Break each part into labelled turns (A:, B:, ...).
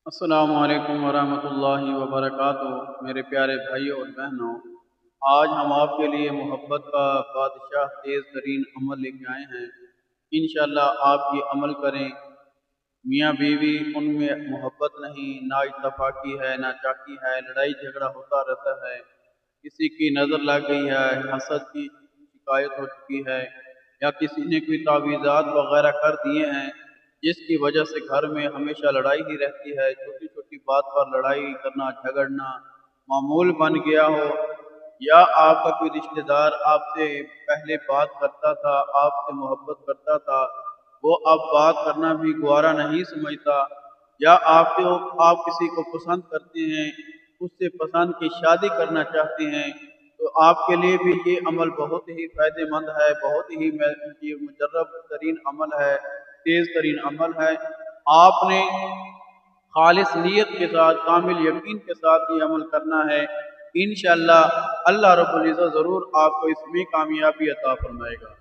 A: السلام علیکم ورحمۃ اللہ وبرکاتہ۔ میرے پیارے بھائیوں اور بہنوں، آج ہم آپ کے لیے محبت کا بادشاہ تیز ترین عمل لے کے آئے ہیں۔ انشاءاللہ آپ یہ عمل کریں۔ میاں بیوی ان میں محبت نہیں، نہ اتفاقی ہے، نہ چاکی ہے، لڑائی جھگڑا ہوتا رہتا ہے، کسی کی نظر لگ گئی ہے، حسد کی شکایت ہو چکی ہے، یا کسی نے کوئی تعویذات وغیرہ کر دیے ہیں جس کی وجہ سے گھر میں ہمیشہ لڑائی ہی رہتی ہے، چھوٹی چھوٹی بات پر لڑائی کرنا جھگڑنا معمول بن گیا ہو، یا آپ کا کوئی رشتہ دار آپ سے پہلے بات کرتا تھا، آپ سے محبت کرتا تھا، وہ اب بات کرنا بھی گوارا نہیں سمجھتا، یا آپ کسی کو پسند کرتے ہیں، اس سے پسند کی شادی کرنا چاہتے ہیں، تو آپ کے لیے بھی یہ عمل بہت ہی فائدہ مند ہے، بہت ہی مجرب ترین عمل ہے، تیز ترین عمل ہے۔ آپ نے خالص نیت کے ساتھ، کامل یقین کے ساتھ یہ عمل کرنا ہے۔ انشاءاللہ اللہ رب العزت ضرور آپ کو اس میں کامیابی عطا فرمائے گا۔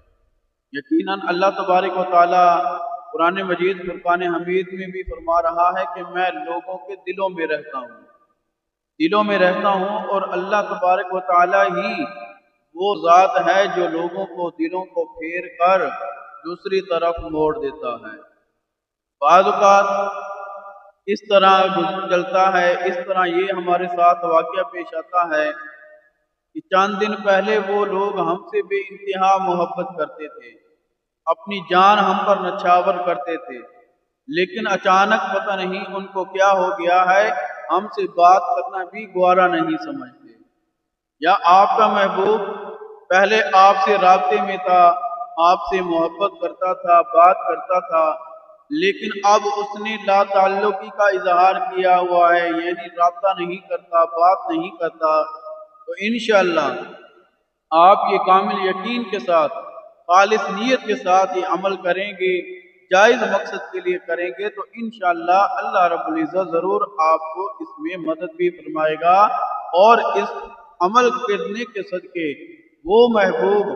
A: یقیناً اللہ تبارک و تعالی قرآن مجید فرقان حمید میں بھی فرما رہا ہے کہ میں لوگوں کے دلوں میں رہتا ہوں، دلوں میں رہتا ہوں، اور اللہ تبارک و تعالی ہی وہ ذات ہے جو لوگوں کو دلوں کو پھیر کر دوسری طرف موڑ دیتا ہے۔ بعض اوقات اس طرح چلتا ہے، اس طرح یہ ہمارے ساتھ واقعہ پیش آتا ہے کہ چند دن پہلے وہ لوگ ہم سے بے انتہا محبت کرتے تھے، اپنی جان ہم پر نچھاور کرتے تھے، لیکن اچانک پتہ نہیں ان کو کیا ہو گیا ہے، ہم سے بات کرنا بھی گوارا نہیں سمجھتے۔ یا آپ کا محبوب پہلے آپ سے رابطے میں تھا، آپ سے محبت کرتا تھا، بات کرتا تھا، لیکن اب اس نے لا تعلقی کا اظہار کیا ہوا ہے، یعنی رابطہ نہیں کرتا، بات نہیں کرتا۔ تو انشاءاللہ آپ یہ کامل یقین کے ساتھ، خالص نیت کے ساتھ یہ عمل کریں گے، جائز مقصد کے لیے کریں گے، تو انشاءاللہ اللہ رب العزت ضرور آپ کو اس میں مدد بھی فرمائے گا، اور اس عمل کرنے کے صدقے وہ محبوب،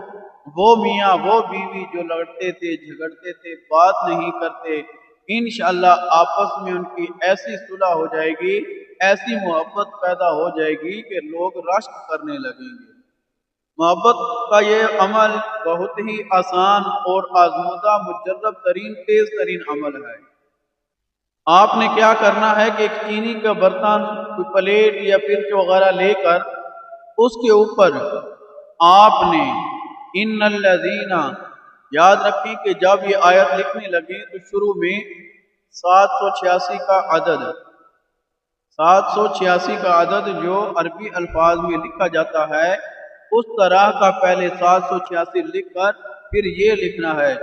A: وہ میاں، وہ بیوی جو لڑتے تھے، جھگڑتے تھے، بات نہیں کرتے، انشاءاللہ آپس میں ان کی ایسی صلح ہو جائے گی، ایسی محبت پیدا ہو جائے گی کہ لوگ رشک کرنے لگیں گے۔ محبت کا یہ عمل بہت ہی آسان اور آزمودہ مجرب ترین تیز ترین عمل ہے۔ آپ نے کیا کرنا ہے کہ ایک چینی کا برتن، کوئی پلیٹ یا پرچ وغیرہ لے کر اس کے اوپر آپ نے ان الذین، یاد رکھیں کہ جب یہ آیت لکھنے لگے تو شروع میں 786 کا عدد، 786 کا عدد جو عربی الفاظ میں لکھا جاتا ہے، اس طرح کا پہلے 786 لکھ کر پھر یہ لکھنا ہے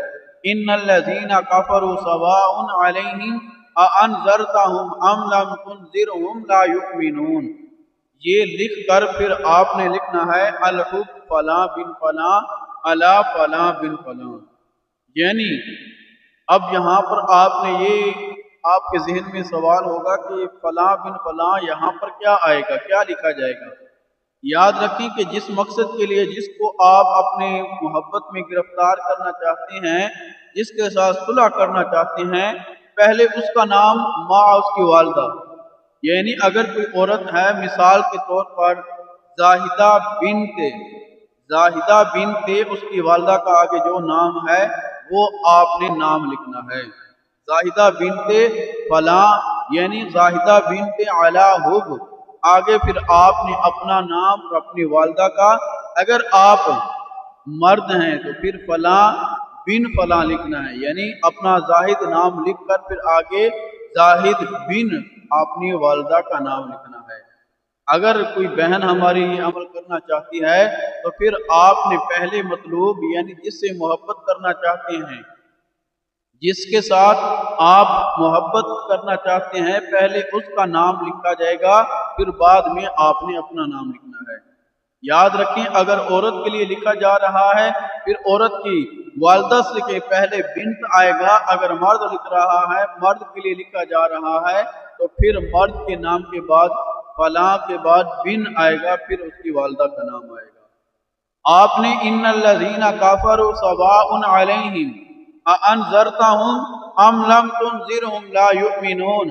A: ان الذین کفروا سواء علیہم اانذرتہم ام لم تنذرہم لا یؤمنون۔ یہ لکھ کر پھر آپ نے لکھنا ہے الحب فلاں بن فلاں علا فلاں بن فلاں، یعنی اب یہاں پر آپ نے یہ، آپ کے ذہن میں سوال ہوگا کہ فلاں بن فلاں یہاں پر کیا آئے گا، کیا لکھا جائے گا۔ یاد رکھیں کہ جس مقصد کے لیے، جس کو آپ اپنے محبت میں گرفتار کرنا چاہتے ہیں، جس کے ساتھ صلح کرنا چاہتے ہیں، پہلے اس کا نام ماں اس کی والدہ، یعنی اگر کوئی عورت ہے، مثال کے طور پر زاہدہ بنت اس کی والدہ کا آگے جو نام ہے وہ آپ نے نام لکھنا ہے، زاہدہ بنت فلاں، یعنی زاہدہ بنت علا حب، آگے پھر آپ نے اپنا نام اور اپنی والدہ کا، اگر آپ مرد ہیں تو پھر فلاں بن فلاں لکھنا ہے، یعنی اپنا زاہد نام لکھ کر پھر آگے زاہد بن اپنی والدہ کا نام لکھنا ہے۔ اگر کوئی بہن ہماری یہ عمل کرنا چاہتی ہے تو پھر آپ نے پہلے مطلوب، یعنی جس سے محبت کرنا چاہتے ہیں، جس کے ساتھ آپ محبت کرنا چاہتے ہیں، پہلے اس کا نام لکھا جائے گا، پھر بعد میں آپ نے اپنا نام لکھنا ہے۔ یاد رکھیں اگر عورت کے لیے لکھا جا رہا ہے، پھر عورت کی والدہ سے کے پہلے بنت آئے گا، اگر مرد لکھ رہا ہے، مرد کے لیے لکھا جا رہا ہے تو پھر مرد کے نام کے بعد فلاں کے بعد بن آئے گا، پھر اس کی والدہ کا نام آئے گا۔ آپ نے ان الذین کفروا سواء علیہم اانذرتہم ام لم تنذرہم لا یؤمنون،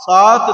A: 7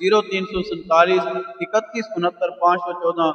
A: 0347 31 69 514,